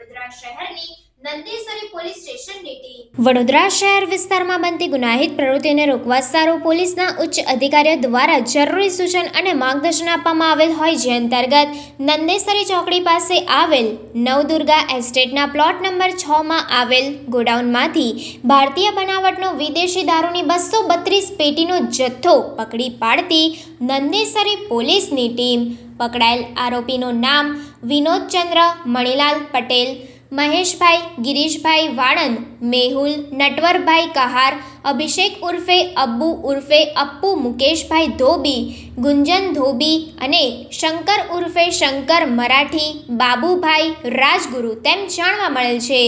વડોદરા શહેરની નંદેસરી પોલીસ સ્ટેશનની ટીમ વડોદરા શહેર વિસ્તારમાં બનતી ગુનાહિત પ્રવૃત્તિઓને રોકવા સારું પોલીસના ઉચ્ચ અધિકારીઓ દ્વારા જરૂરી સૂચન અને માર્ગદર્શન આપવામાં આવેલ હોય, જે અંતર્ગત નંદેસરી ચોકડી પાસે આવેલ નવદુર્ગા એસ્ટેટના પ્લોટ નંબર 6 માં આવેલ ગોડાઉનમાંથી ભારતીય બનાવટનો વિદેશી દારૂની 232 પેટીનો જથ્થો પકડી પાડતી નંદેસરી પોલીસની ટીમ પકડાયેલ આરોપીનું નામ વિનોદચંદ્ર મણીલાલ પટેલ, મહેશભાઈ ગિરીશભાઈ વાણંદ, મેહુલ નટવરભાઈ કહાર, અભિષેક ઉર્ફે અબ્બુ ઉર્ફે અપ્પુ મુકેશભાઈ ધોબી, ગુંજન ધોબી અને શંકર ઉર્ફે શંકર મરાઠી, બાબુભાઈ રાજગુરુ તેમ જાણવા મળેલ છે.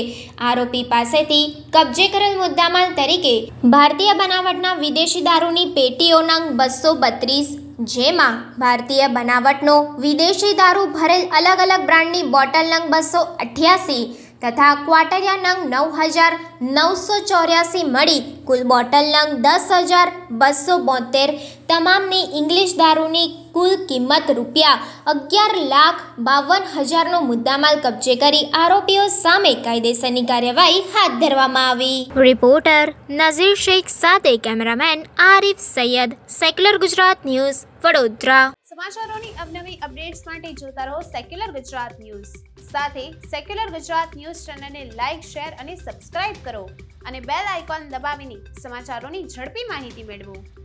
આરોપી પાસેથી કબજે કરેલ મુદ્દામાલ તરીકે ભારતીય બનાવટના વિદેશી દારૂની પેટીઓ નંગ 232, જેમાં ભારતીય બનાવટનો વિદેશી દારૂ ભરેલ અલગ અલગ બ્રાન્ડની બોટલ નંગ 288 તથા ક્વાટરિયા નંગ 9984 મળી કુલ બોટલ નંગ 10,272 તમામની ઇંગ્લિશ દારૂની કુલ કિંમત ₹11,52,000નો મુદ્દામાલ કબજે કરી આરોપીઓ સામે કાયદેસરની કાર્યવાહી હાથ ધરવામાં આવી. રિપોર્ટર નઝીર શેખ સાથે cameraman Arif Syed, secular Gujarat news, Vadodara. સમાચારોની અવનવી અપડેટ્સ માટે જોતા રહો સેક્યુલર ગુજરાત ન્યૂઝ. સાથે સેક્યુલર ગુજરાત ન્યૂઝ ચેનલને લાઇક, શેર અને સબસ્ક્રાઇબ કરો અને બેલ આઇકોન દબાવીને સમાચારોની ઝડપી માહિતી મેળવો.